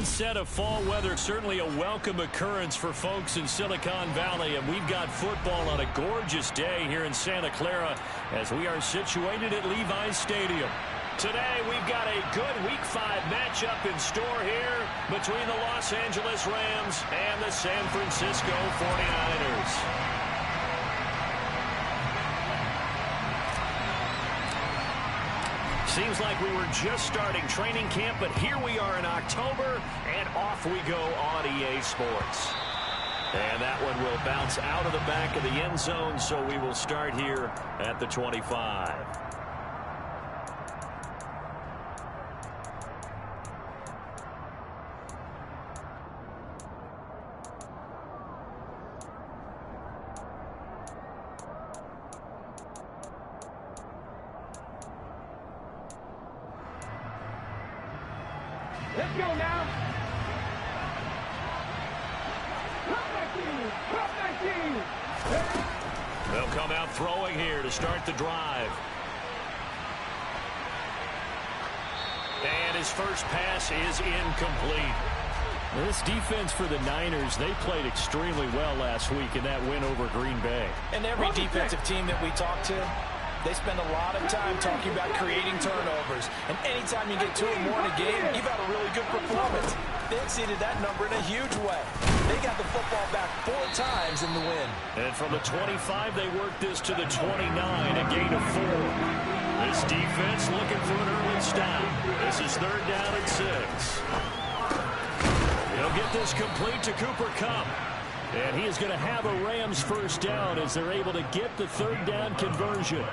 onset of fall weather, certainly a welcome occurrence for folks in Silicon Valley, and we've got football on a gorgeous day here in Santa Clara as we are situated at Levi's Stadium. Today, we've got a good Week 5 matchup in store here between the Los Angeles Rams and the San Francisco 49ers. Seems like we were just starting training camp, but here we are in October, and off we go on EA Sports. And that one will bounce out of the back of the end zone, so we will start here at the 25. Let's go now. They'll come out throwing here to start the drive. And his first pass is incomplete. This defense for the Niners, they played extremely well last week in that win over Green Bay. And every defensive team that we talk to, they spend a lot of time talking about creating turnovers. And anytime you get 2 or more in a game, you've had a really good performance. They exceeded that number in a huge way. They got the football back 4 times in the win. And from the 25, they worked this to the 29, a gain of 4. This defense looking for an early stop. This is 3rd down and 6. He'll get this complete to Cooper Kupp. And he is going to have a Rams first down as they're able to get the 3rd down conversion.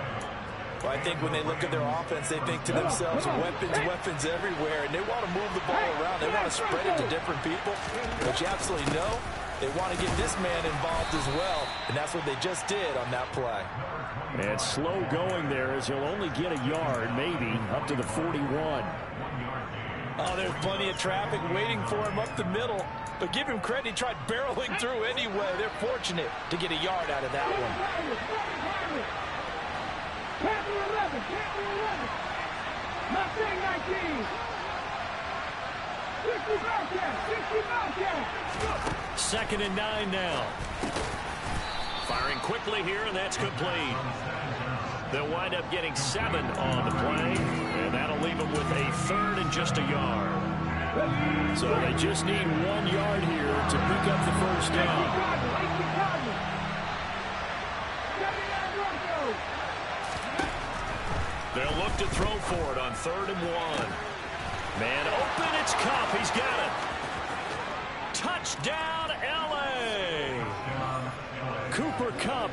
Well, I think when they look at their offense, they think to themselves, weapons everywhere, and they want to move the ball around. They want to spread it to different people. But you absolutely know they want to get this man involved as well, and that's what they just did on that play. And slow going there as he'll only get a yard, maybe, up to the 41. Oh, there's plenty of traffic waiting for him up the middle. But give him credit, he tried barreling through anyway. They're fortunate to get a yard out of that one. Panther 11, Panther 11. Mustang 19. 60 Bobcat, 2nd and 9 now. Firing quickly here, and that's complete. They'll wind up getting 7 on the play, and that'll leave them with a 3rd and just a yard. So they just need 1 yard here to pick up the first down. They'll look to throw for it on 3rd and 1. Man open, it's Kupp. He's got it. Touchdown, L.A. Cooper Kupp,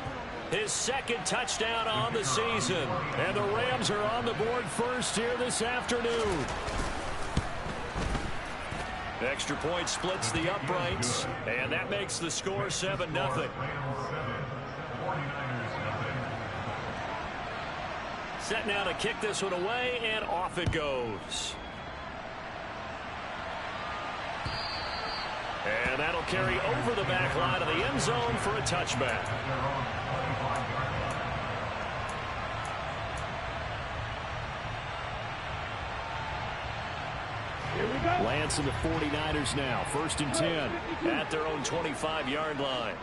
his 2nd touchdown on the season. And the Rams are on the board first here this afternoon. Extra point splits the uprights, and that makes the score 7-0. Set now to kick this one away, and off it goes. And that'll carry over the back line of the end zone for a touchback. Lance and the 49ers now. 1st and 10 at their own 25-yard line.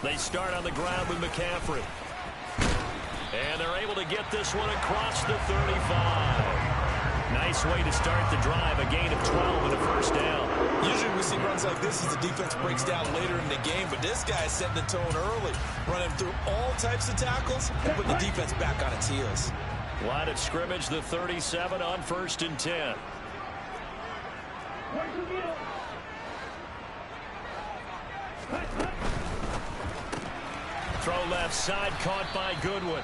They start on the ground with McCaffrey. And they're able to get this one across the 35. Nice way to start the drive. A gain of 12 and a first down. Usually we see runs like this as the defense breaks down later in the game, but this guy is setting the tone early, running through all types of tackles and putting the defense back on its heels. Line of scrimmage, the 37 on 1st and 10. Throw left side, caught by Goodwin.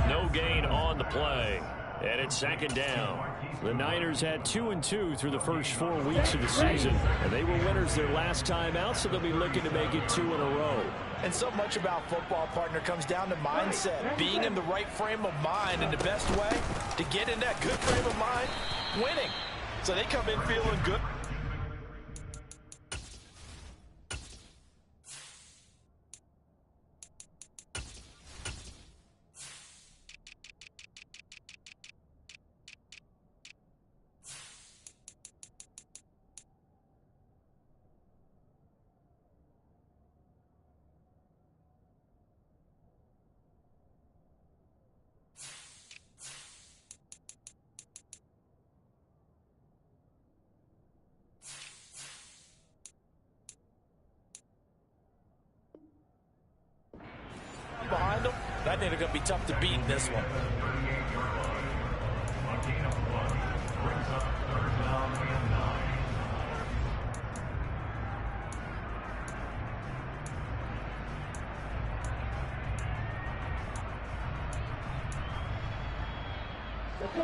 No gain on the play. And it's 2nd down. The Niners had 2-2 through the first 4 weeks of the season, and they were winners their last time out, so they'll be looking to make it 2 in a row. And so much about football, partner, comes down to mindset. Being in the right frame of mind, and the best way to get in that good frame of mind, winning. So they come in feeling good. I think they're going to be tough to beat in this one.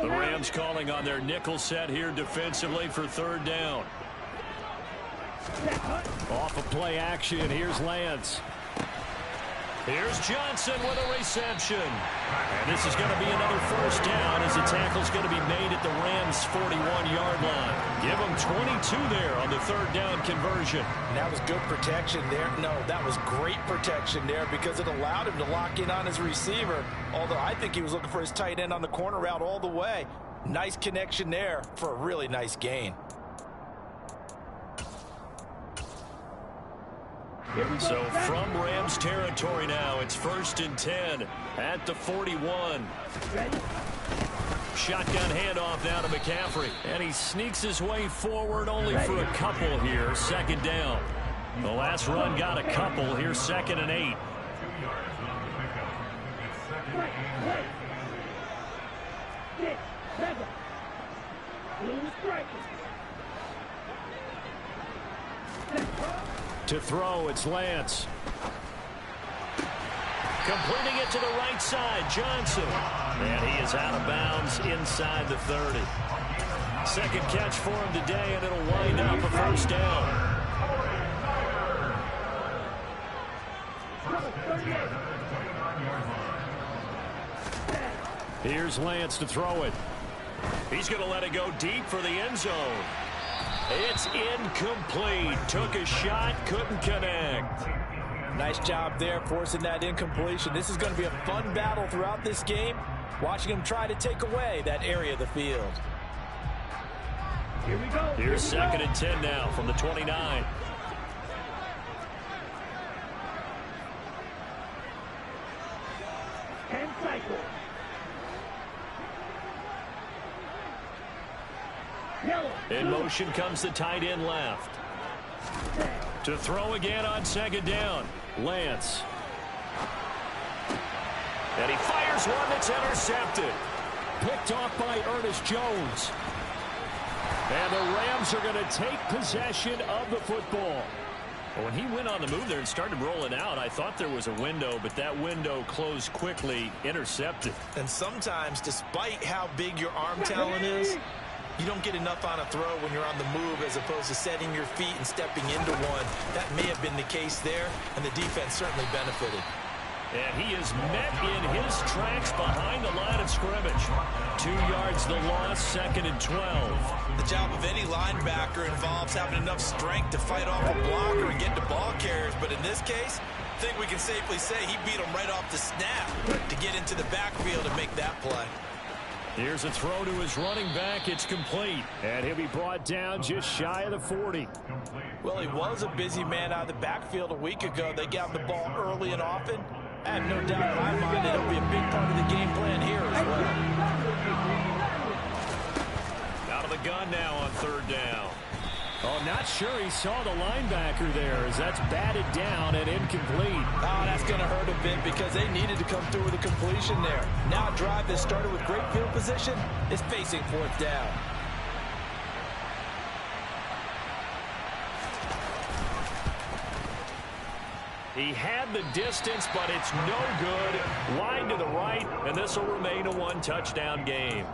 The Rams calling on their nickel set here defensively for third down. Off of play action, here's Lance. Here's Johnson with a reception. And this is going to be another first down as the tackle's going to be made at the Rams' 41-yard line. Give them 22 there on the third down conversion. And that was good protection there. No, that was great protection there because it allowed him to lock in on his receiver. Although I think he was looking for his tight end on the corner route all the way. Nice connection there for a really nice gain. So from Rams territory now, it's 1st and 10 at the 41. Shotgun handoff now to McCaffrey. And he sneaks his way forward only for a couple here. 2nd down. The last run got a couple. Here's 2nd and 8. To throw, it's Lance. Completing it to the right side, Johnson. And he is out of bounds inside the 30. Second catch for him today, and it'll wind up a first down. Here's Lance to throw it. He's going to let it go deep for the end zone. It's incomplete. Took a shot, couldn't connect. Nice job there forcing that incompletion. This is going to be a fun battle throughout this game. Watching him try to take away that area of the field. Here we go. Here's 2nd and 10 now from the 29. And cycle. In motion comes the tight end left. To throw again on 2nd down. Lance. And he fires one that's intercepted. Picked off by Ernest Jones. And the Rams are going to take possession of the football. When he went on the move there and started rolling out, I thought there was a window, but that window closed quickly, intercepted. And sometimes, despite how big your arm talent is, you don't get enough on a throw when you're on the move as opposed to setting your feet and stepping into one. That may have been the case there, and the defense certainly benefited. And he is met in his tracks behind the line of scrimmage. 2 yards the loss, 2nd and 12. The job of any linebacker involves having enough strength to fight off a blocker and get to ball carriers. But in this case, I think we can safely say he beat him right off the snap to get into the backfield and make that play. Here's a throw to his running back. It's complete. And he'll be brought down just shy of the 40. Well, he was a busy man out of the backfield a week ago. They got the ball early and often. I have no doubt in my mind that it'll be a big part of the game plan here as well. Out of the gun now on 3rd down. Oh, not sure he saw the linebacker there as that's batted down and incomplete. Oh, that's going to hurt a bit because they needed to come through with a completion there. Now a drive that started with great field position is facing 4th down. He had the distance, but it's no good. Wide to the right, and this will remain a 1-touchdown game.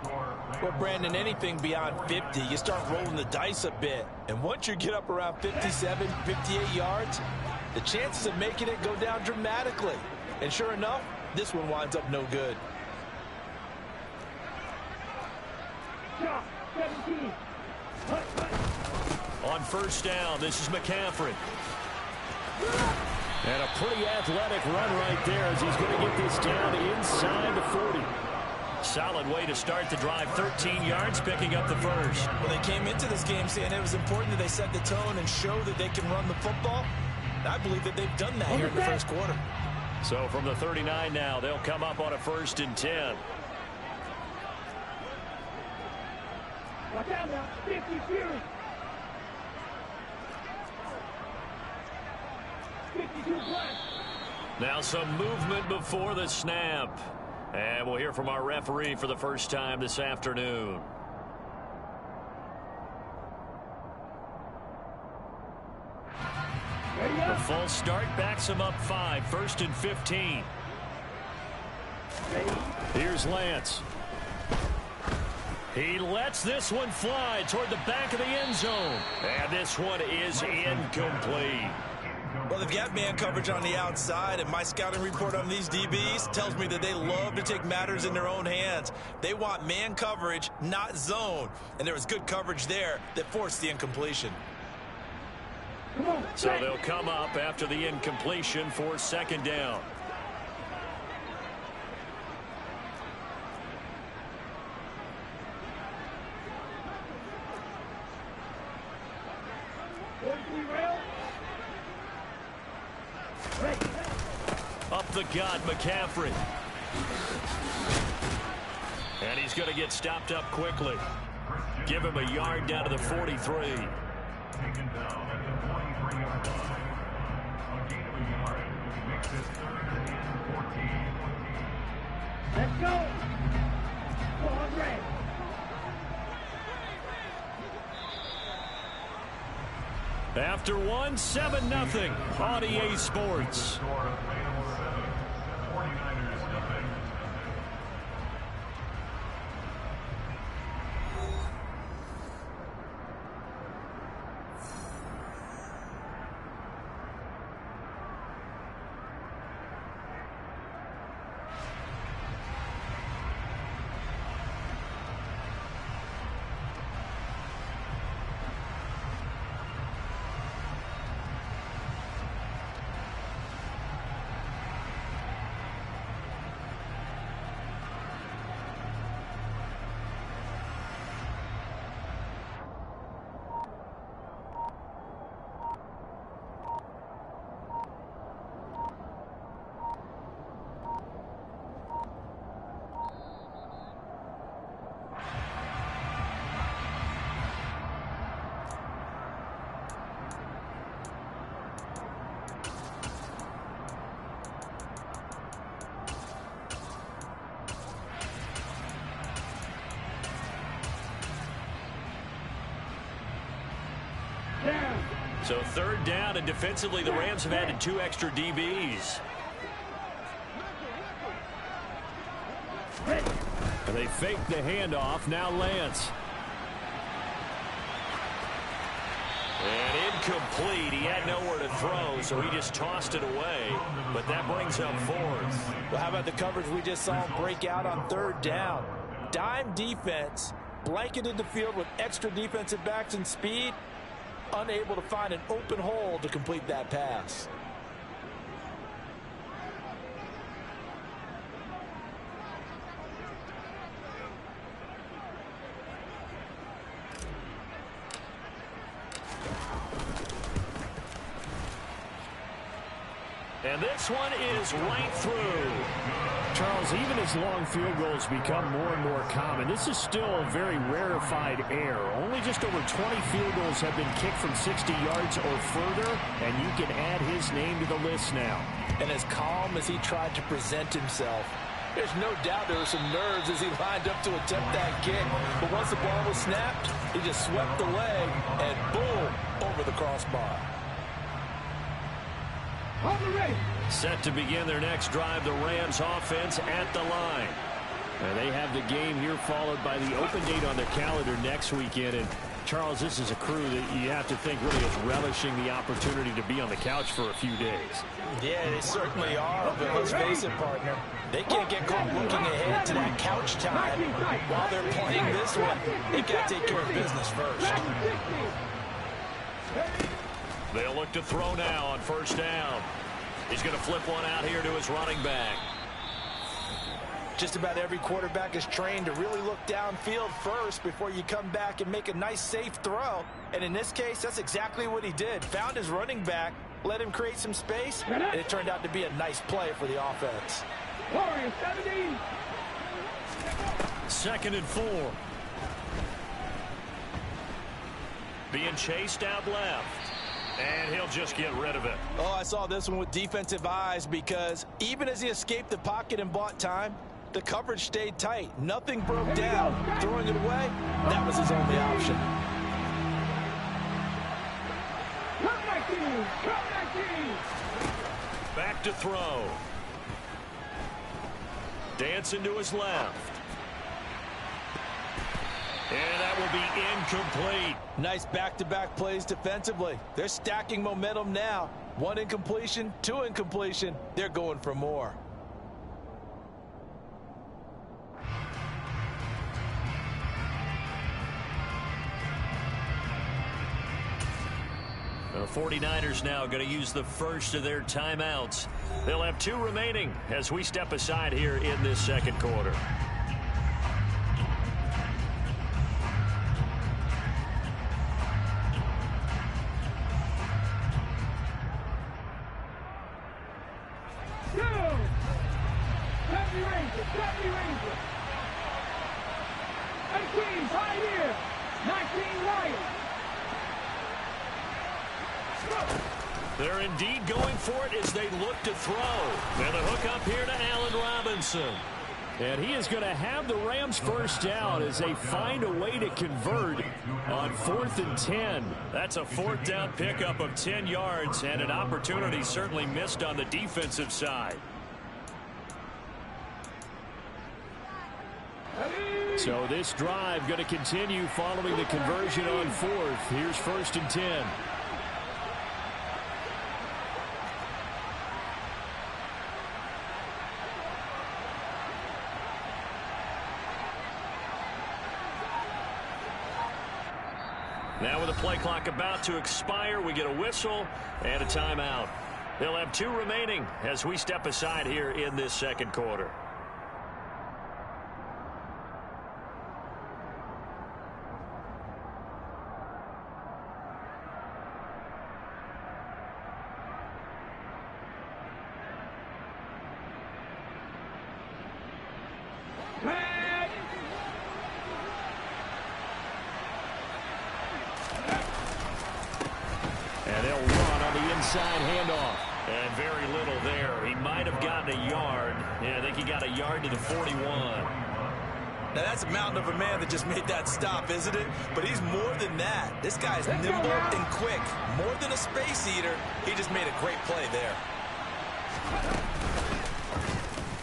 Well, Brandon, anything beyond 50, you start rolling the dice a bit. And once you get up around 57, 58 yards, the chances of making it go down dramatically. And sure enough, this one winds up no good. On 1st down, this is McCaffrey. And a pretty athletic run right there as he's going to get this down inside the 40. Solid way to start the drive. 13 yards, picking up the first. Well, they came into this game saying it was important that they set the tone and show that they can run the football. I believe that they've done that here in the first quarter. So from the 39 now, they'll come up on a 1st and 10. Watch out now. 50 Fury. 52 plus. Now some movement before the snap. And we'll hear from our referee for the first time this afternoon. The full start backs him up 5, 1st and 15. Here's Lance. He lets this one fly toward the back of the end zone. And this one is incomplete. Well, they've got man coverage on the outside, and my scouting report on these DBs tells me that they love to take matters in their own hands. They want man coverage, not zone. And there was good coverage there that forced the incompletion. So they'll come up after the incompletion for 2nd down. Up the gut, McCaffrey. And he's going to get stopped up quickly. Give him a yard down to the 43. Taken down at the 23-yard line. A gain of a yard makes it 3rd and 14. Let's go. Go on, Ray. After one, 7-0 on EA Sports. Score of 7. 49ers nothing. So 3rd down, and defensively the Rams have added 2 extra DBs. And they fake the handoff. Now Lance. And incomplete. He had nowhere to throw, so he just tossed it away. But that brings up 4th. Well, how about the coverage we just saw him break out on 3rd down? Dime defense, blanketed the field with extra defensive backs and speed. Unable to find an open hole to complete that pass. And this one is right through. Charles, even as long field goals become more and more common, this is still a very rarefied air. Only just over 20 field goals have been kicked from 60 yards or further, and you can add his name to the list now. And as calm as he tried to present himself, there's no doubt there were some nerves as he lined up to attempt that kick. But once the ball was snapped, he just swept the leg and boom, over the crossbar. Set to begin their next drive, the Rams offense at the line. And they have the game here followed by the open date on their calendar next weekend. And Charles, this is a crew that you have to think really is relishing the opportunity to be on the couch for a few days. Yeah, they certainly are, but let's face it, partner. They can't get caught looking ahead to that couch time while they're playing this one. They've got to take care of business first. They'll look to throw now on 1st down. He's going to flip one out here to his running back. Just about every quarterback is trained to really look downfield first before you come back and make a nice, safe throw. And in this case, that's exactly what he did. Found his running back, let him create some space, and it turned out to be a nice play for the offense. 2nd and 4. Being chased out left. And he'll just get rid of it. Oh, I saw this one with defensive eyes because even as he escaped the pocket and bought time, the coverage stayed tight. Nothing broke down. Throwing it away, that was his only option. Back to throw. Dancing to his left. And that will be incomplete. Nice back-to-back plays defensively. They're stacking momentum now. 1 incompletion, 2 incompletion. They're going for more. The 49ers now going to use the first of their timeouts. They'll have 2 remaining as we step aside here in this second quarter. They're indeed going for it as they look to throw. And the hook up here to Allen Robinson. And he is going to have the Rams first down as they find a way to convert on 4th and 10. That's a 4th down pickup of 10 yards and an opportunity certainly missed on the defensive side. So this drive going to continue following the conversion on 4th. Here's 1st and 10. Now with the play clock about to expire, we get a whistle and a timeout. They'll have 2 remaining as we step aside here in this second quarter. And they'll run on the inside handoff. And very little there. He might have gotten a yard. Yeah, I think he got a yard to the 41. Now that's a mountain of a man that just made that stop, isn't it? But he's more than that. This guy's nimble and quick. More than a space eater. He just made a great play there.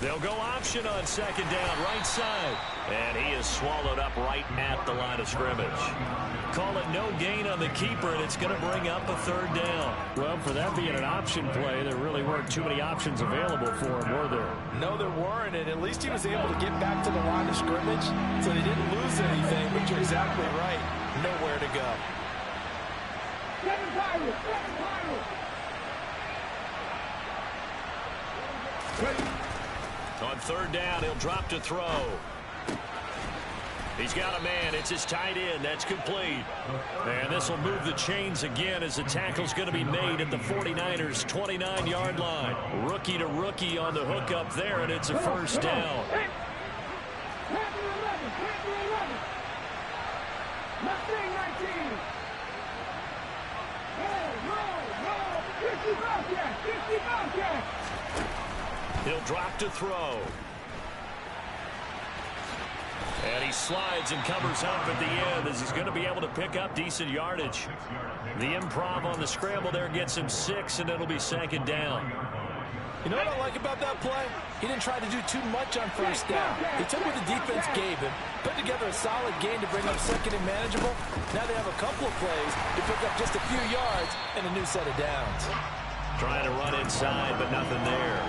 They'll go option on 2nd down, right side. And he is swallowed up right at the line of scrimmage. Call it no gain on the keeper, and it's going to bring up a 3rd down. Well, for that being an option play, there really weren't too many options available for him, were there? No, there weren't, and at least he was able to get back to the line of scrimmage, so they didn't lose anything, but you're exactly right. Nowhere to go. On 3rd down, he'll drop to throw. He's got a man. It's his tight end. That's complete. And this will move the chains again as the tackle's going to be made at the 49ers' 29-yard line. Rookie to rookie on the hook up there, and it's a 1st down. He'll drop to throw. And he slides and covers up at the end as he's going to be able to pick up decent yardage. The improv on the scramble there gets him 6, and it'll be 2nd down. You know what I like about that play? He didn't try to do too much on 1st down. He took what the defense gave him, put together a solid game to bring up 2nd and manageable. Now they have a couple of plays to pick up just a few yards and a new set of downs. Trying to run inside, but nothing there.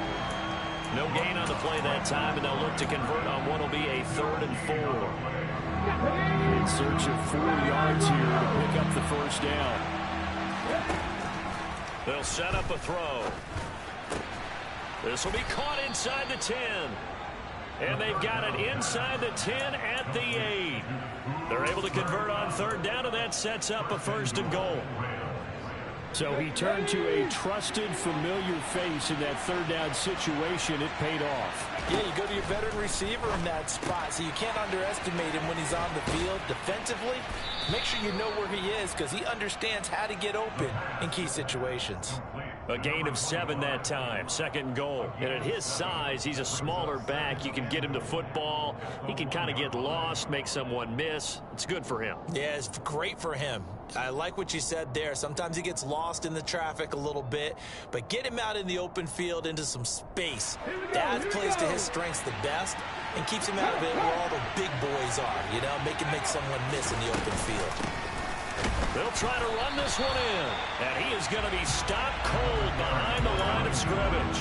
No gain on the play that time, and they'll look to convert on what will be a 3rd and 4. In search of 4 yards here to pick up the 1st down. They'll set up a throw. This will be caught inside the 10. And they've got it inside the 10 at the 8. They're able to convert on 3rd down, and that sets up a 1st and goal. So he turned to a trusted, familiar face in that third down situation. It paid off. Yeah, you go to your veteran receiver in that spot, so you can't underestimate him when he's on the field. Defensively, make sure you know where he is because he understands how to get open in key situations. A gain of 7 that time, 2nd and goal. And at his size, he's a smaller back. You can get him to football. He can kind of get lost, make someone miss. It's good for him. Yeah, it's great for him. I like what you said there. Sometimes he gets lost in the traffic a little bit, but get him out in the open field into some space. That plays to his strengths the best and keeps him out of it where all the big boys are, you know, make someone miss in the open field. They'll try to run this one in, and he is going to be stopped cold behind the line of scrimmage.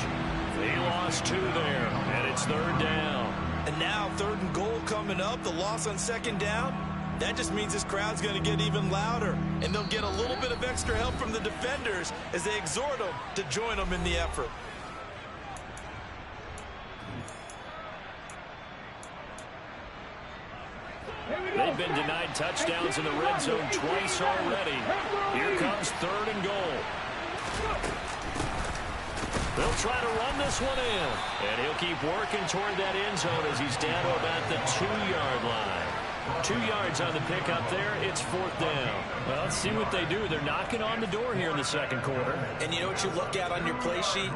He lost 2 there, and it's 3rd down. And now 3rd and goal coming up, the loss on 2nd down. That just means this crowd's going to get even louder, and they'll get a little bit of extra help from the defenders as they exhort them to join them in the effort. They've been denied touchdowns in the red zone twice already. Here comes 3rd and goal. They'll try to run this one in, and he'll keep working toward that end zone as he's down to about the 2-yard line. 2 yards on the pickup there. It's 4th down. Well, let's see what they do. They're knocking on the door here in the 2nd quarter. And you know what you look at on your play sheet?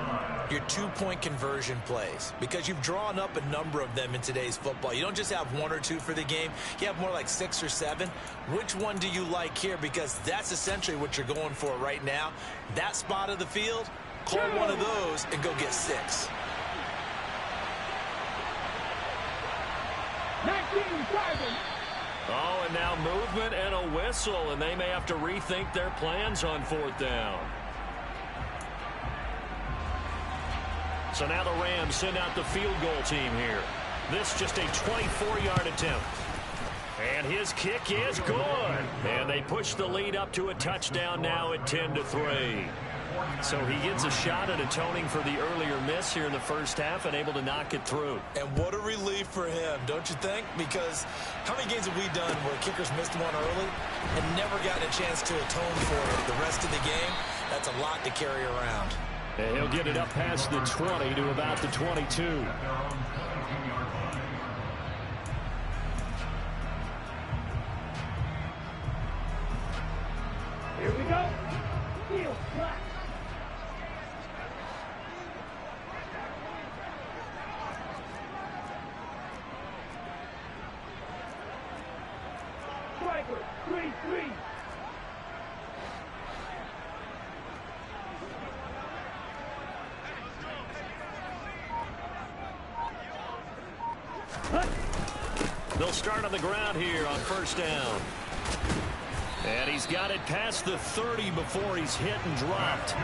Your 2-point conversion plays, because you've drawn up a number of them in today's football. You don't just have 1 or 2 for the game. You have more like 6 or 7. Which one do you like here? Because that's essentially what you're going for right now. That spot of the field, call one of those and go get 6. 19 driving. Oh, and now movement and a whistle, and they may have to rethink their plans on 4th down. So now the Rams send out the field goal team here. This just a 24-yard attempt. And his kick is good. And they push the lead up to a touchdown now at 10-3. So he gets a shot at atoning for the earlier miss here in the first half and able to knock it through. And what a relief for him, don't you think? Because how many games have we done where kickers missed one early and never gotten a chance to atone for it the rest of the game? That's a lot to carry around. And he'll get it up past the 20 to about the 22. Here we go. Heel flat. Striker, 3-3. They'll start on the ground here on 1st down. And he's got it past the 30 before he's hit and dropped.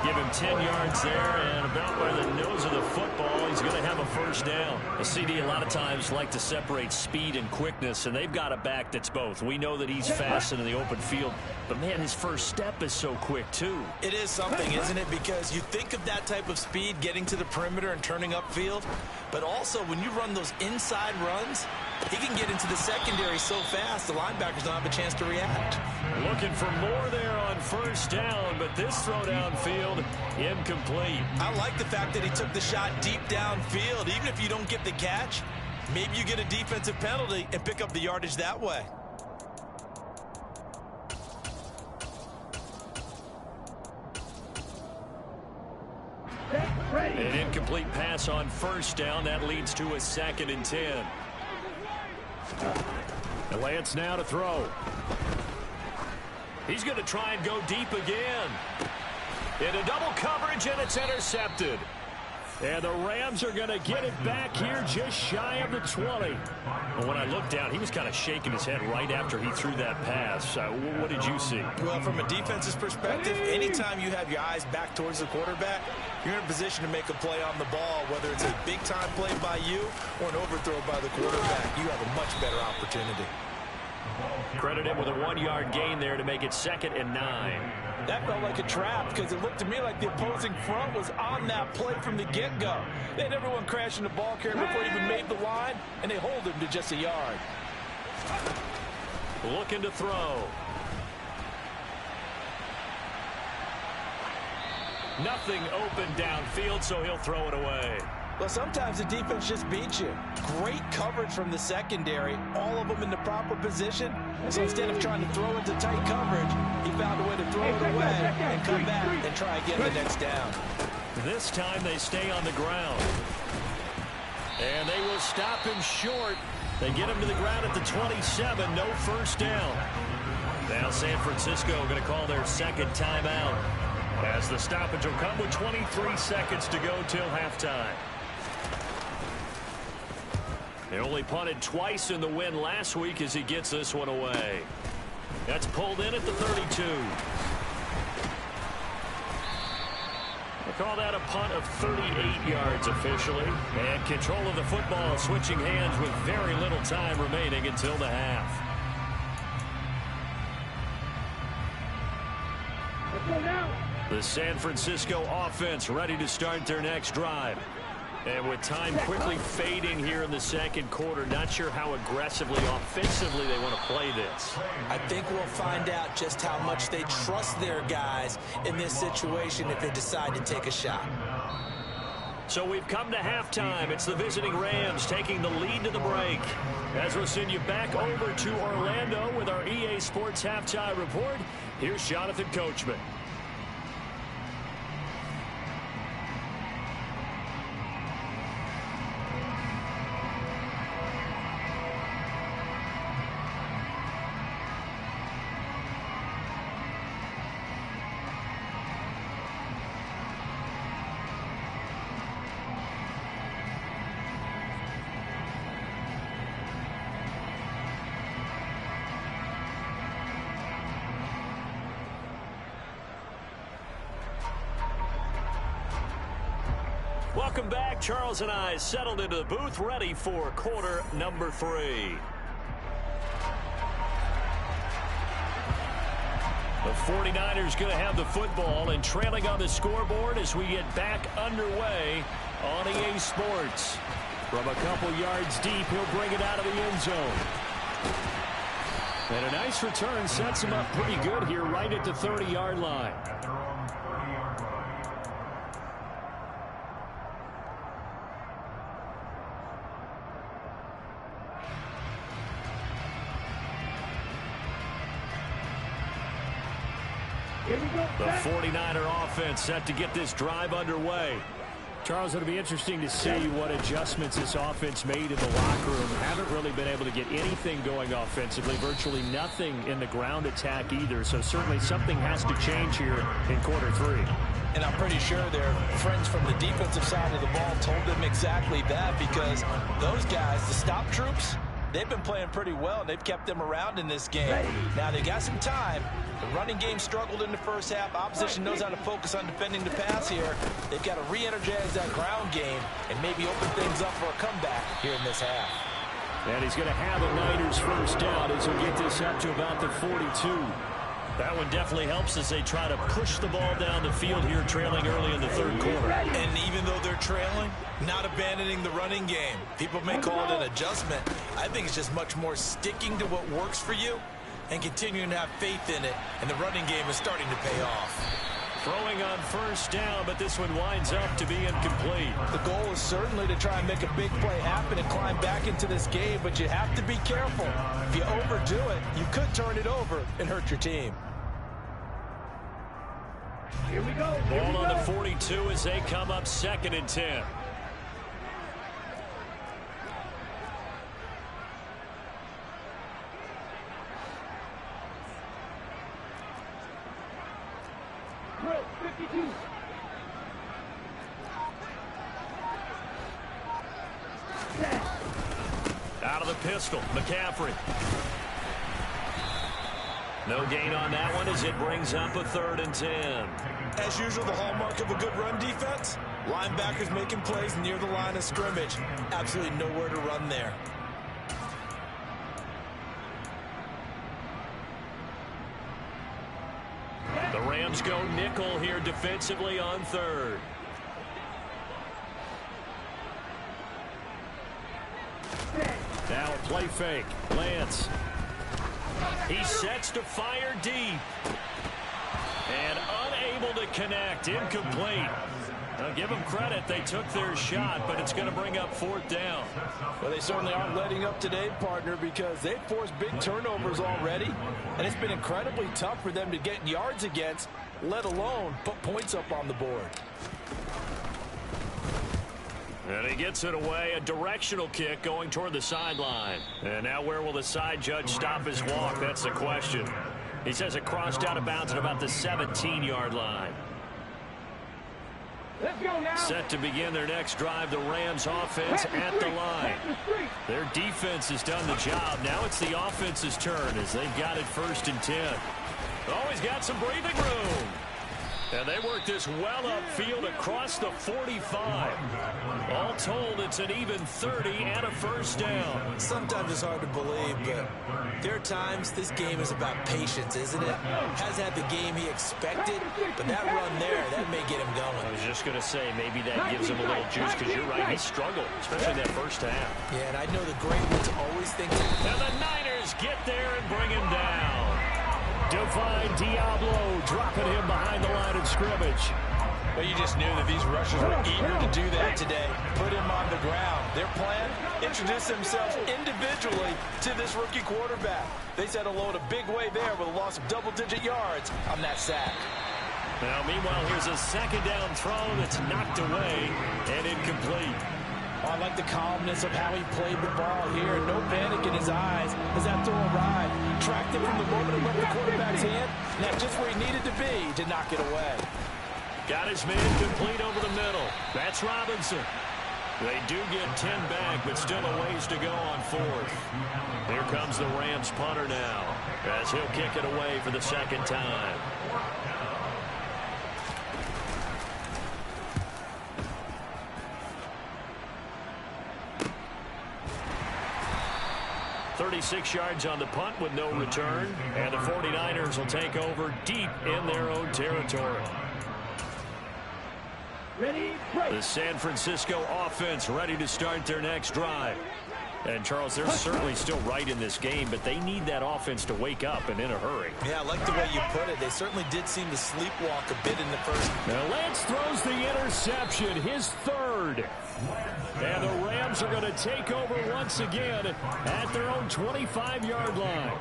Give him 10 yards there, and about by the nose of the football, he's going to have a 1st down. A CD a lot of times like to separate speed and quickness, and they've got a back that's both. We know that he's fast in the open field, but, man, his first step is so quick, too. It is something, isn't it? Because you think of that type of speed getting to the perimeter and turning upfield, but also when you run those inside runs, he can get into the secondary so fast the linebackers don't have a chance to react. Looking for more there on 1st down, but this throw downfield incomplete. I like the fact that he took the shot deep downfield. Even if you don't get the catch, maybe you get a defensive penalty and pick up the yardage that way. An incomplete pass on 1st down. That leads to a 2nd and 10. And Lance now to throw. He's going to try and go deep again. Into double coverage, and it's intercepted. And the Rams are going to get it back here just shy of the 20. Well, when I looked down, he was kind of shaking his head right after he threw that pass. What did you see? Well, from a defense's perspective, anytime you have your eyes back towards the quarterback, you're in a position to make a play on the ball, whether it's a big-time play by you or an overthrow by the quarterback. You have a much better opportunity. Credit him with a 1-yard gain there to make it 2nd and 9. That felt like a trap because it looked to me like the opposing front was on that play from the get-go. They had everyone crashing the ball carrier before he even made the line, and they hold him to just a yard. Looking to throw. Nothing open downfield, so he'll throw it away. Well, sometimes the defense just beats you. Great coverage from the secondary, all of them in the proper position. So instead of trying to throw into tight coverage, he found a way to throw it away and come back and try again the next down. This time they stay on the ground. And they will stop him short. They get him to the ground at the 27, no first down. Now San Francisco going to call their second timeout, as the stoppage will come with 23 seconds to go till halftime. They only punted twice in the win last week as he gets this one away. That's pulled in at the 32. They call that a punt of 38 yards officially. And control of the football switching hands with very little time remaining until the half. The San Francisco offense ready to start their next drive. And with time quickly fading here in the second quarter, not sure how aggressively, offensively they want to play this. I think we'll find out just how much they trust their guys in this situation if they decide to take a shot. So we've come to halftime. It's the visiting Rams taking the lead to the break. As we'll send you back over to Orlando with our EA Sports Halftime Report, here's Jonathan Coachman. Welcome back. Charles and I settled into the booth, ready for quarter number 3. The 49ers going to have the football and trailing on the scoreboard as we get back underway on EA Sports. From a couple yards deep, he'll bring it out of the end zone. And a nice return sets him up pretty good here right at the 30-yard line. The 49er offense set to get this drive underway. Charles, it'll be interesting to see what adjustments this offense made in the locker room. Haven't really been able to get anything going offensively, virtually nothing in the ground attack either. So certainly something has to change here in quarter 3. And I'm pretty sure their friends from the defensive side of the ball told them exactly that, because those guys, the stop troops, they've been playing pretty well, and they've kept them around in this game. Now, they got some time. The running game struggled in the first half. Opposition knows how to focus on defending the pass here. They've got to re-energize that ground game and maybe open things up for a comeback here in this half. And he's going to have a Niners first down as he'll get this up to about the 42. That one definitely helps as they try to push the ball down the field here, trailing early in the third quarter. And even though they're trailing, not abandoning the running game. People may call it an adjustment. I think it's just much more sticking to what works for you and continuing to have faith in it. And the running game is starting to pay off. Throwing on first down, but this one winds up to be incomplete. The goal is certainly to try and make a big play happen and climb back into this game, but you have to be careful. If you overdo it, you could turn it over and hurt your team. Here we go. Ball on the 42 as they come up 2nd and 10. Drill 52. Out of the pistol, McCaffrey. No gain on that one as it brings up a 3rd and 10. As usual, the hallmark of a good run defense, linebackers making plays near the line of scrimmage. Absolutely nowhere to run there. The Rams go nickel here defensively on 3rd. Now a play fake. Lance. He sets to fire deep. And unable to connect. Incomplete. Now, give them credit. They took their shot, but it's going to bring up 4th down. Well, they certainly aren't letting up today, partner, because they've forced big turnovers already, and it's been incredibly tough for them to get yards against, let alone put points up on the board. And he gets it away, a directional kick going toward the sideline. And now where will the side judge stop his walk? That's the question. He says it crossed out of bounds at about the 17-yard line. Let's go now. Set to begin their next drive, the Rams offense at the line. Their defense has done the job. Now it's the offense's turn as they've got it 1st and 10. Always got some breathing room. And they work this well upfield across the 45. All told, it's an even 30 and a 1st down. Sometimes it's hard to believe, but there are times this game is about patience, isn't it? Hasn't had the game he expected, but that run there, that may get him going. I was just going to say, maybe that gives him a little juice, because you're right, he struggled, especially that 1st half. Yeah, and I know the great ones always think... And the Niners get there and bring him down. Divine Diablo dropping him behind the line of scrimmage. Well, you just knew that these rushers were eager to do that today. Put him on the ground. Their plan, introduce themselves individually to this rookie quarterback. They said hello in a big way there with a loss of double-digit yards on that sack. Now, meanwhile, here's a 2nd down throw that's knocked away and incomplete. Oh, I like the calmness of how he played the ball here. No panic in his eyes as that throw arrived. Tracked it from the moment it left the quarterback's hand. And that's just where he needed to be to knock it away. Got his man complete over the middle. That's Robinson. They do get 10 back, but still a ways to go on 4th. Here comes the Rams punter now as he'll kick it away for the 2nd time. 36 yards on the punt with no return. And the 49ers will take over deep in their own territory. Ready, break. The San Francisco offense ready to start their next drive. And, Charles, they're certainly still right in this game, but they need that offense to wake up and in a hurry. Yeah, I like the way you put it. They certainly did seem to sleepwalk a bit in the first. Now Lance throws the interception, his 3rd. And the Rams are going to take over once again at their own 25-yard line.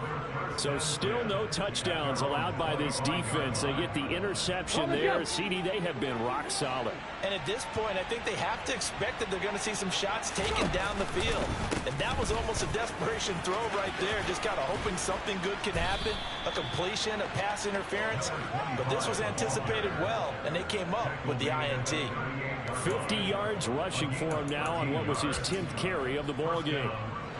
So still no touchdowns allowed by this defense. They get the interception there. CD, they have been rock solid. And at this point, I think they have to expect that they're going to see some shots taken down the field. And that was almost a desperation throw right there. Just kind of hoping something good can happen. A completion, a pass interference. But this was anticipated well, and they came up with the INT. 50 yards rushing for him now on what was his 10th carry of the ball game.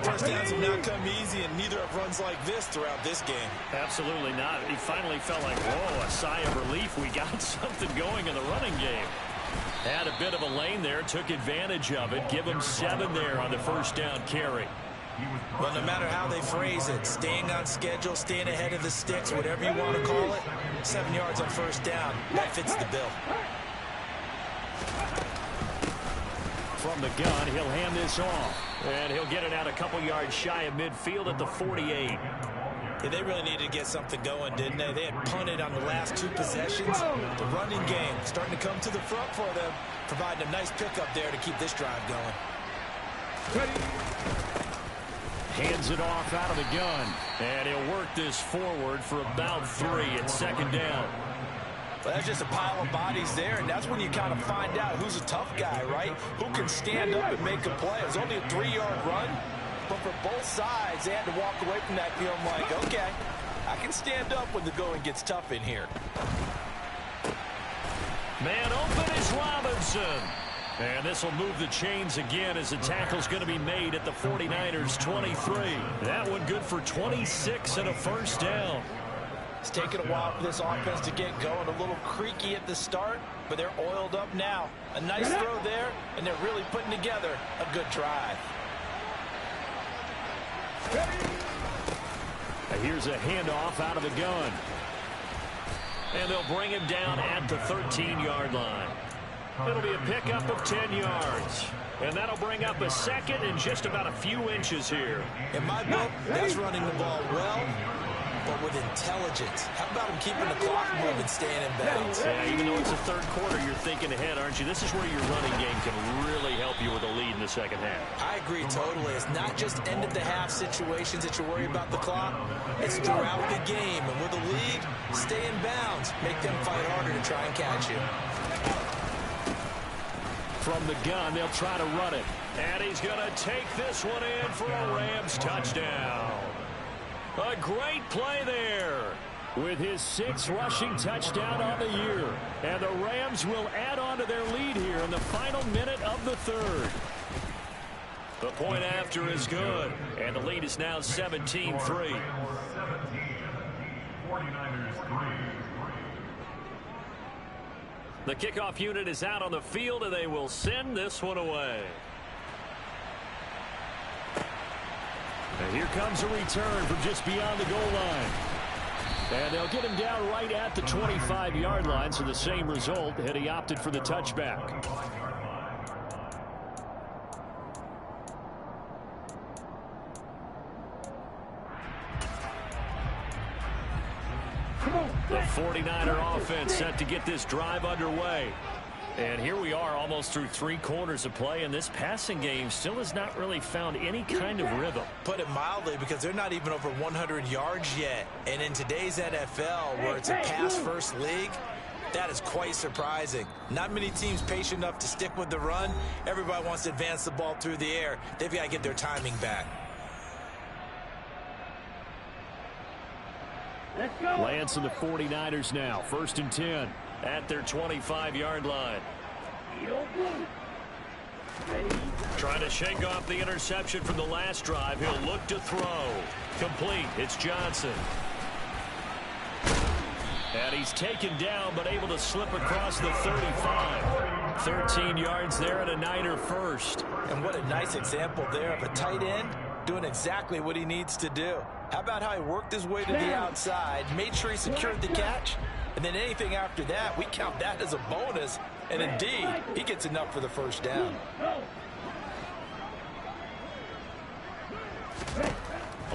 First downs have not come easy, and neither have runs like this throughout this game. Absolutely not. He finally felt like, whoa, a sigh of relief. We got something going in the running game. Had a bit of a lane there, took advantage of it. Give him 7 there on the 1st down carry. Well, no matter how they phrase it, staying on schedule, staying ahead of the sticks, whatever you want to call it, 7 yards on 1st down, that fits the bill. From the gun, he'll hand this off. And he'll get it out a couple yards shy of midfield at the 48. Yeah, they really needed to get something going, didn't they? They had punted on the last 2 possessions. The running game starting to come to the front for them, providing a nice pickup there to keep this drive going. Hands it off out of the gun. And he'll work this forward for about 3 at 2nd down. Well, that's just a pile of bodies there, and that's when you kind of find out who's a tough guy, right? Who can stand up and make a play. It was only a 3-yard run, but for both sides, they had to walk away from that feeling like, okay, I can stand up when the going gets tough in here. Man open is Robinson. And this will move the chains again as the tackle's going to be made at the 49ers 23. That one good for 26 and a 1st down. It's taken a while for this offense to get going. A little creaky at the start, but they're oiled up now. A nice throw there, and they're really putting together a good drive. And here's a handoff out of the gun. And they'll bring him down at the 13-yard line. It'll be a pickup of 10 yards. And that'll bring up a 2nd and just about a few inches here. In my book, that's running the ball well but with intelligence. How about him keeping the clock moving, staying in bounds? Yeah, even though it's the third quarter, you're thinking ahead, aren't you? This is where your running game can really help you with a lead in the second half. I agree totally. It's not just end-of-the-half situations that you worry about the clock. It's throughout the game. And with a lead, stay in bounds. Make them fight harder to try and catch you. From the gun, they'll try to run it. And he's going to take this one in for a Rams touchdown. A great play there. With his 6th rushing touchdown on the year. And the Rams will add on to their lead here in the final minute of the third. The point after is good. And the lead is now 17-3. 49ers 3. The kickoff unit is out on the field, and they will send this one away. And here comes a return from just beyond the goal line. And they'll get him down right at the 25-yard line, so the same result had he opted for the touchback. The 49er offense set to get this drive underway. And here we are almost through 3 quarters of play, and this passing game still has not really found any kind of rhythm. Put it mildly, because they're not even over 100 yards yet. And in today's NFL, where it's a pass-first league, that is quite surprising. Not many teams patient enough to stick with the run. Everybody wants to advance the ball through the air. They've got to get their timing back. Let's go. Lance and the 49ers now. 1st and 10. At their 25-yard line. Trying to shake off the interception from the last drive. He'll look to throw. Complete. It's Johnson. And he's taken down, but able to slip across the 35. 13 yards there and a Niner first. And what a nice example there of a tight end doing exactly what he needs to do. How about how he worked his way to the outside, made sure he secured the catch, and then anything after that, we count that as a bonus. And indeed, he gets enough for the first down.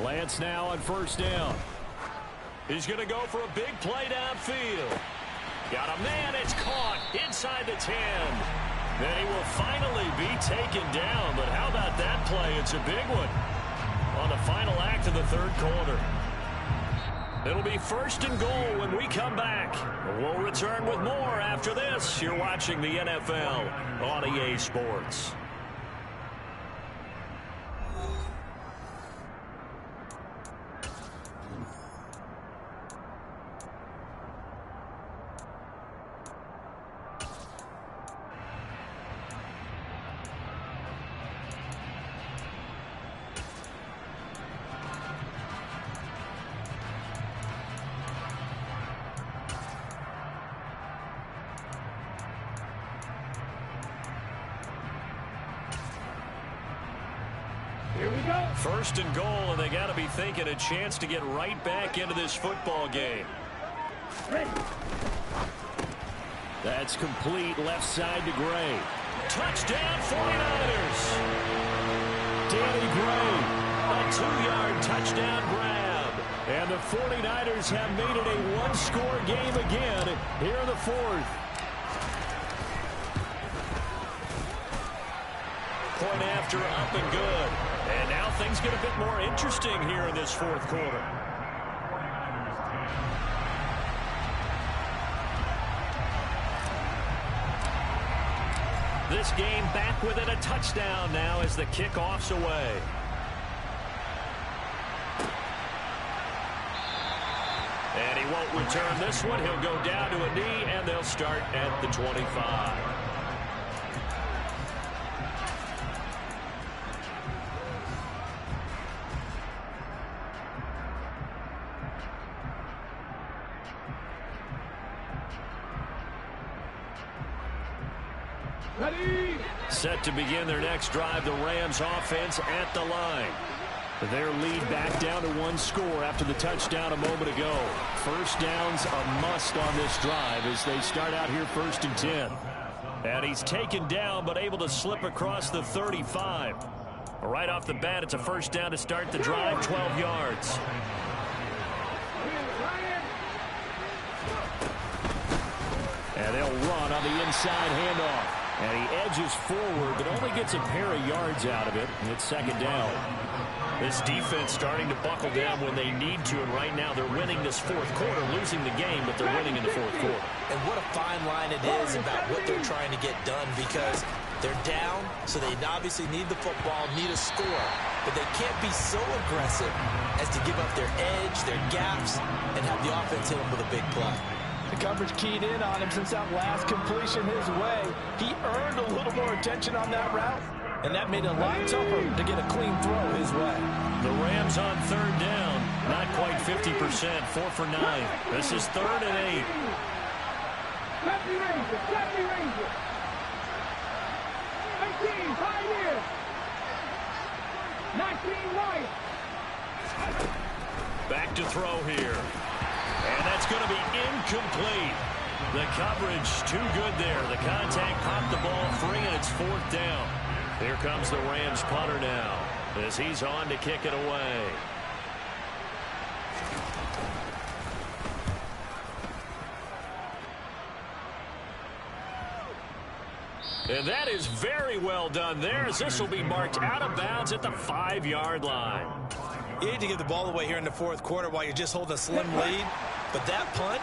Lance now on 1st down. He's going to go for a big play downfield. Got a man. It's caught inside the 10. Then he will finally be taken down. But how about that play? It's a big one on the final act of the third quarter. It'll be 1st and goal when we come back. We'll return with more after this. You're watching the NFL on EA Sports. Here we go. 1st and goal, and they got to be thinking a chance to get right back into this football game. Ready. That's complete left side to Gray. Touchdown 49ers. Danny Gray. A 2-yard touchdown grab. And the 49ers have made it a one-score game again here in the 4th. Point after, up and good. And now things get a bit more interesting here in this 4th quarter. This game back within a touchdown now as the kickoff's away. And he won't return this one. He'll go down to a knee, and they'll start at the 25. Ready. Set to begin their next drive, the Rams offense at the line. Their lead back down to 1 score after the touchdown a moment ago. 1st down's a must on this drive as they start out here 1st and 10. And he's taken down but able to slip across the 35. Right off the bat, it's a 1st down to start the drive, 12 yards. they'll run on the inside handoff. And he edges forward, but only gets a pair of yards out of it. And it's second down. This defense starting to buckle down when they need to, and right now they're winning this fourth quarter, losing the game, but they're winning in the fourth quarter. And what a fine line it is about what they're trying to get done, because they're down, so they obviously need the football, need a score, but they can't be so aggressive as to give up their edge, their gaps, and have the offense hit them with a big play. The coverage keyed in on him since that last completion his way. He earned a little more attention on that route, and that made it a lot tougher to get a clean throw his way. The Rams on third down, not quite 50%, 4 for 9. This is 3rd and 8. Lefty Ranger, lefty Ranger. 18, Pioneer. 19, White. Back to throw here. And that's going to be incomplete. The coverage too good there. The contact popped the ball free, and it's 4th down. Here comes the Rams punter now as he's on to kick it away. And that is very well done there, as this will be marked out of bounds at the 5-yard line. You need to give the ball away here in the fourth quarter while you're just holding a slim lead. But that punt,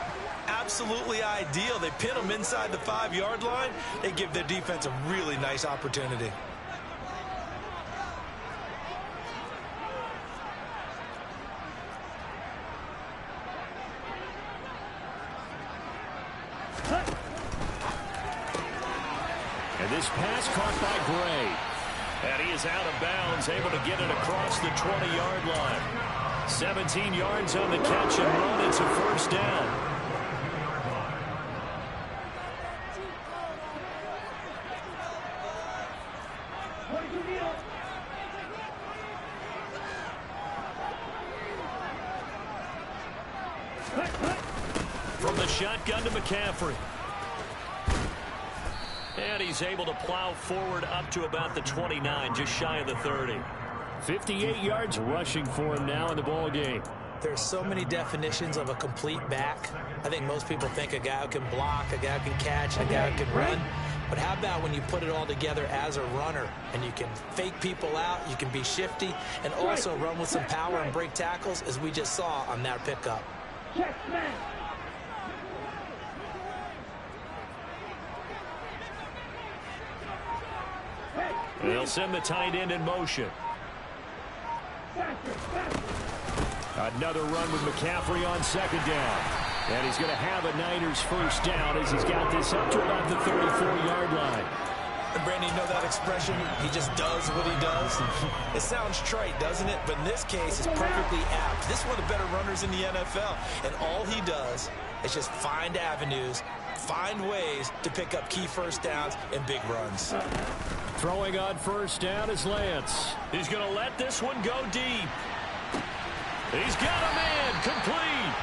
absolutely ideal. They pin them inside the 5-yard line. They give their defense a really nice opportunity. And this pass caught by Gray. And he is out of bounds, able to get it across the 20-yard line. 17 yards on the catch and run. It's a 1st down. From the shotgun to McCaffrey. And he's able to plow forward up to about the 29, just shy of the 30. 58 yards rushing for him now in the ball game. There's so many definitions of a complete back. I think most people think a guy who can block, a guy who can catch, a guy who can run. But how about when you put it all together as a runner, and you can fake people out, you can be shifty, and also run with some power and break tackles, as we just saw on that pickup. Check man. They'll send the tight end in motion. Another run with McCaffrey on 2nd down. And he's going to have a Niners 1st down as he's got this up to about the 34-yard line. And Brandon, you know that expression? He just does what he does. It sounds trite, doesn't it? But in this case, it's perfectly apt. This is one of the better runners in the NFL. And all he does is just find avenues, find ways to pick up key 1st downs and big runs. Throwing on 1st down is Lance. He's going to let this one go deep. He's got a man complete.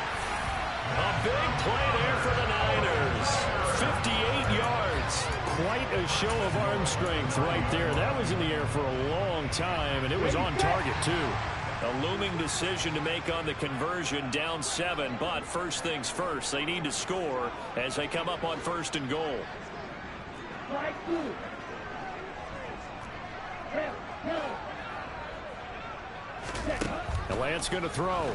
A big play there for the Niners. 58 yards. Quite a show of arm strength right there. That was in the air for a long time, and it was on target, too. A looming decision to make on the conversion, down 7, but first things first, they need to score as they come up on 1st and goal. And Lance going to throw.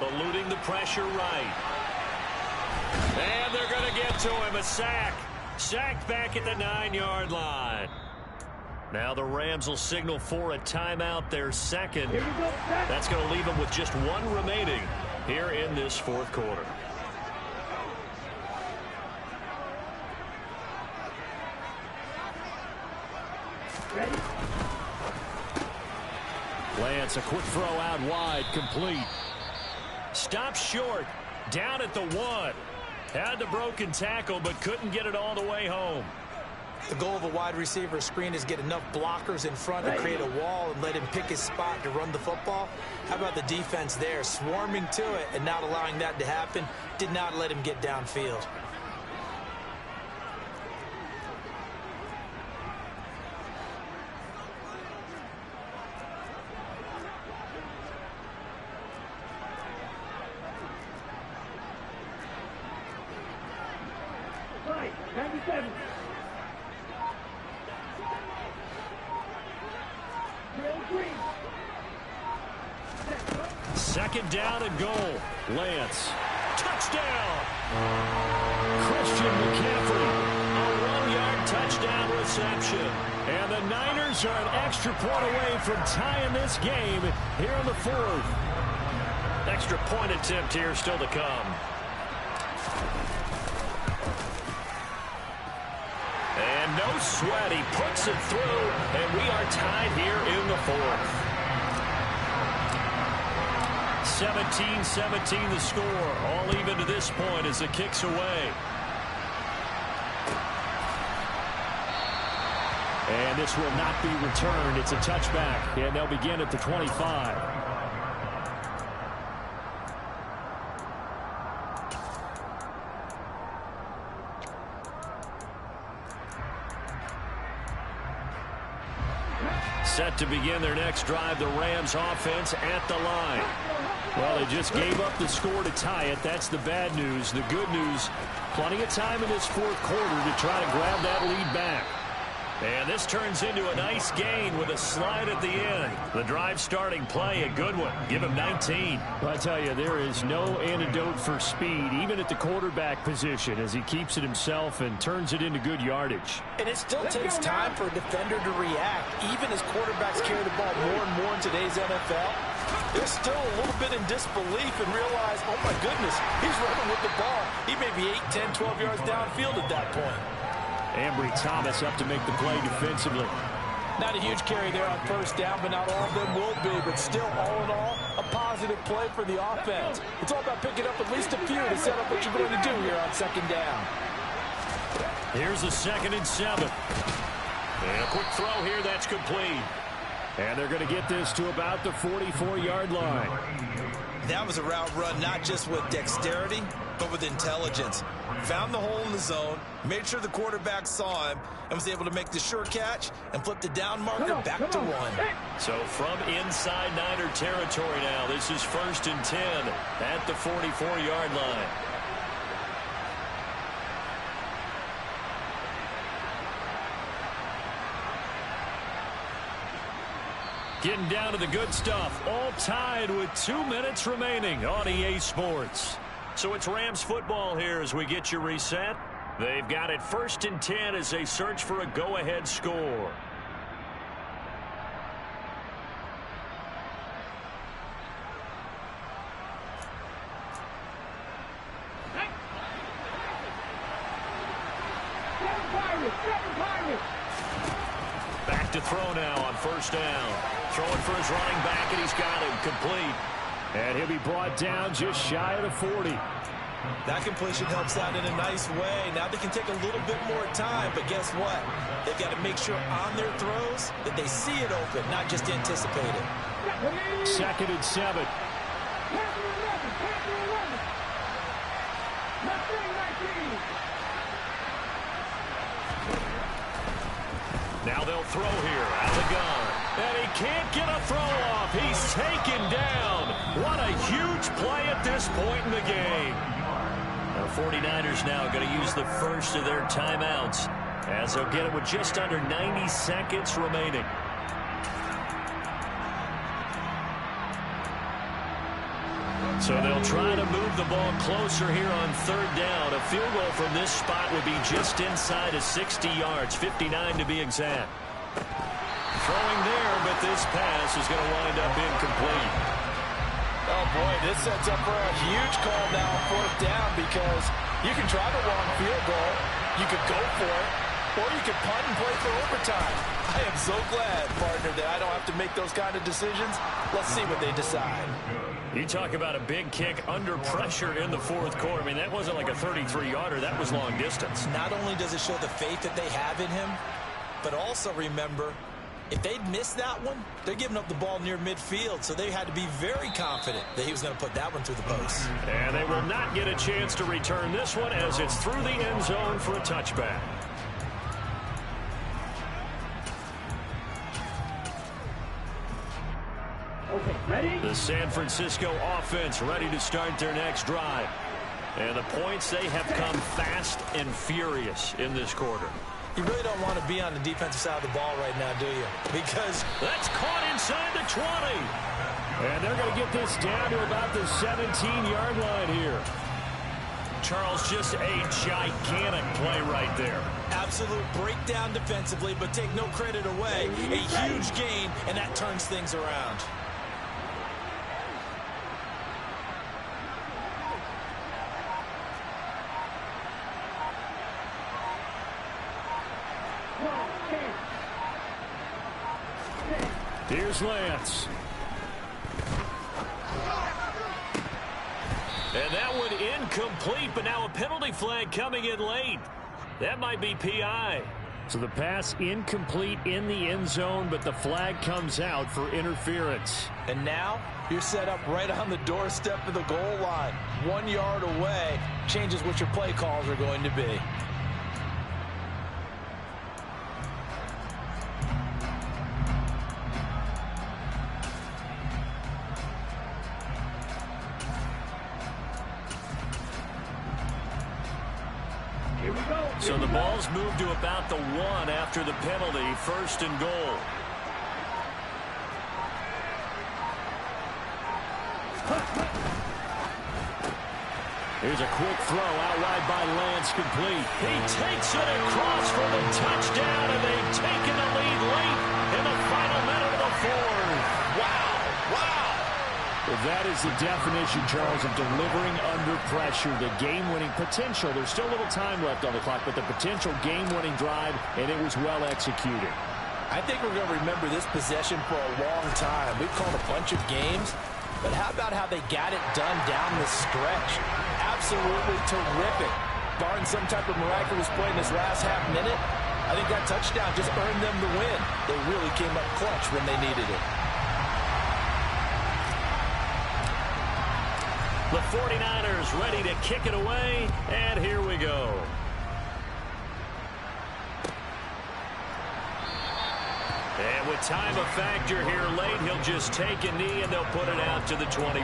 Eluding the pressure right. And they're going to get to him. A sack. Sacked back at the 9-yard line. Now the Rams will signal for a timeout, their 2nd. That's going to leave them with just 1 remaining here in this 4th quarter. Lance, a quick throw out wide, complete. Stops short, down at the 1. Had the broken tackle, but couldn't get it all the way home. The goal of a wide receiver screen is get enough blockers in front to create a wall and let him pick his spot to run the football. How about the defense there, swarming to it and not allowing that to happen? Did not let him get downfield. 97. Drill green. Second down and goal. Lance. Touchdown! Christian McCaffrey. A 1-yard touchdown reception. And the Niners are an extra point away from tying this game here in the fourth. Extra point attempt here still to come. And no sweat. He puts it through, and we are tied here in the fourth. 17-17 the score. All even to this point as the kick's away. And this will not be returned. It's a touchback, and they'll begin at the 25. Set to begin their next drive, the Rams offense at the line. Well, they just gave up the score to tie it. That's the bad news. The good news, plenty of time in this fourth quarter to try to grab that lead back. And this turns into a nice gain with a slide at the end. The drive starting play, a good one. Give him 19. I tell you, there is no antidote for speed, even at the quarterback position, as he keeps it himself and turns it into good yardage. And it still takes time for a defender to react, even as quarterbacks carry the ball more and more in today's NFL. They're still a little bit in disbelief and realize, oh my goodness, he's running with the ball. He may be 8, 10, 12 yards downfield at that point. Ambry Thomas up to make the play defensively. Not a huge carry there on first down, but not all of them will be. But still, all in all, a positive play for the offense. It's all about picking up at least a few to set up what you're going to do here on second down. Here's a 2nd and 7. And a quick throw here, that's complete. And they're going to get this to about the 44-yard line. That was a route run not just with dexterity, but with intelligence. Found the hole in the zone, made sure the quarterback saw him, and was able to make the sure catch and flip the down marker back to 1. So from inside Niner territory now, this is 1st and 10 at the 44-yard line. Getting down to the good stuff, all tied with 2 minutes remaining on EA Sports. So it's Rams football here as we get you reset. They've got it 1st and 10 as they search for a go-ahead score. Back to throw now on 1st down. Throwing for his running back, and he's got him complete. And he'll be brought down just shy of the 40. That completion helps out in a nice way. Now they can take a little bit more time, but guess what? They've got to make sure on their throws that they see it open, not just anticipate it. 2nd and 7. Now they'll throw here out of the gun. And he can't get a throw off. He's taken down. What a huge play at this point in the game. The 49ers now going to use the first of their timeouts as they'll get it with just under 90 seconds remaining. So they'll try to move the ball closer here on 3rd down. A field goal from this spot would be just inside of 60 yards, 59 to be exact. Throwing there, but this pass is going to wind up incomplete. Oh, boy, this sets up for a huge call now on 4th down because you can try the long field goal, you could go for it, or you could punt and play for overtime. I am so glad, partner, that I don't have to make those kind of decisions. Let's see what they decide. You talk about a big kick under pressure in the 4th quarter. I mean, that wasn't like a 33-yarder. That was long distance. Not only does it show the faith that they have in him, but also remember, if they'd missed that one, they're giving up the ball near midfield, so they had to be very confident that he was going to put that one through the post. And they will not get a chance to return this one as it's through the end zone for a touchback. Okay, ready? The San Francisco offense ready to start their next drive. And the points, they have come fast and furious in this quarter. You really don't want to be on the defensive side of the ball right now, do you? Because that's caught inside the 20. And they're going to get this down to about the 17-yard line here. Charles, just a gigantic play right there. Absolute breakdown defensively, but take no credit away. A huge gain, and that turns things around. Here's Lance. And that one incomplete, but now a penalty flag coming in late. That might be PI. So the pass incomplete in the end zone, but the flag comes out for interference. And now you're set up right on the doorstep of the goal line. 1 yard away changes what your play calls are going to be. So the ball's moved to about the 1 after the penalty, 1st and goal. Here's a quick throw out wide by Lance, complete. He takes it across for the touchdown, and they've taken the lead late in the final minute of the 4th. Wow, wow. That is the definition, Charles, of delivering under pressure. The game-winning potential. There's still a little time left on the clock, but the potential game-winning drive, and it was well executed. I think we're going to remember this possession for a long time. We've called a bunch of games, but how about how they got it done down the stretch? Absolutely terrific. Barring some type of miraculous play in this last half minute, I think that touchdown just earned them the win. They really came up clutch when they needed it. The 49ers ready to kick it away, and here we go. And with time a factor here late, he'll just take a knee, and they'll put it out to the 25.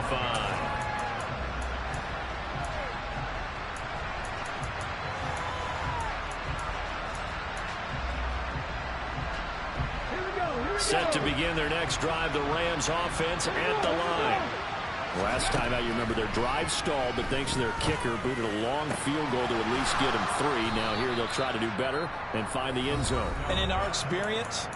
Set to begin their next drive, the Rams offense at the line. Last time out, you remember their drive stalled, but thanks to their kicker, booted a long field goal to at least get them 3. Now here they'll try to do better and find the end zone. And in our experience,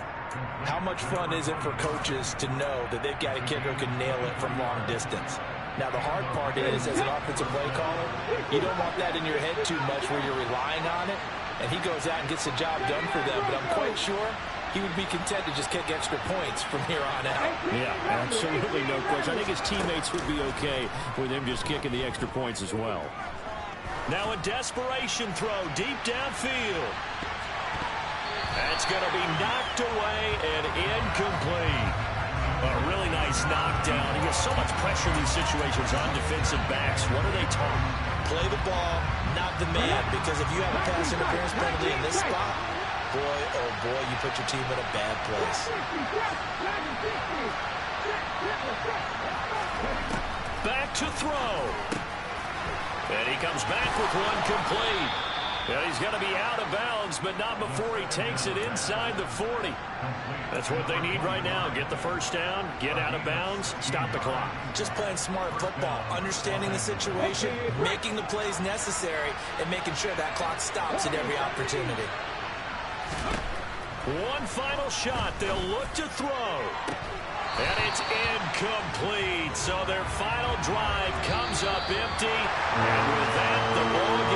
how much fun is it for coaches to know that they've got a kicker who can nail it from long distance? Now, the hard part is, as an offensive play caller, you don't want that in your head too much where you're relying on it, and he goes out and gets the job done for them. But I'm quite sure he would be content to just kick extra points from here on out. Yeah, absolutely no question. I think his teammates would be okay with him just kicking the extra points as well. Now a desperation throw deep downfield. That's going to be knocked away and incomplete. A really nice knockdown. He has so much pressure in these situations on defensive backs. What are they taught? Play the ball, not the man, because if you have a pass interference penalty in this spot, boy, oh boy, you put your team in a bad place. Back to throw. And he comes back with one complete. And he's going to be out of bounds, but not before he takes it inside the 40. That's what they need right now. Get the first down, get out of bounds, stop the clock. Just playing smart football, understanding the situation, making the plays necessary, and making sure that clock stops at every opportunity. One final shot. They'll look to throw. And it's incomplete. So their final drive comes up empty. And with that, the ball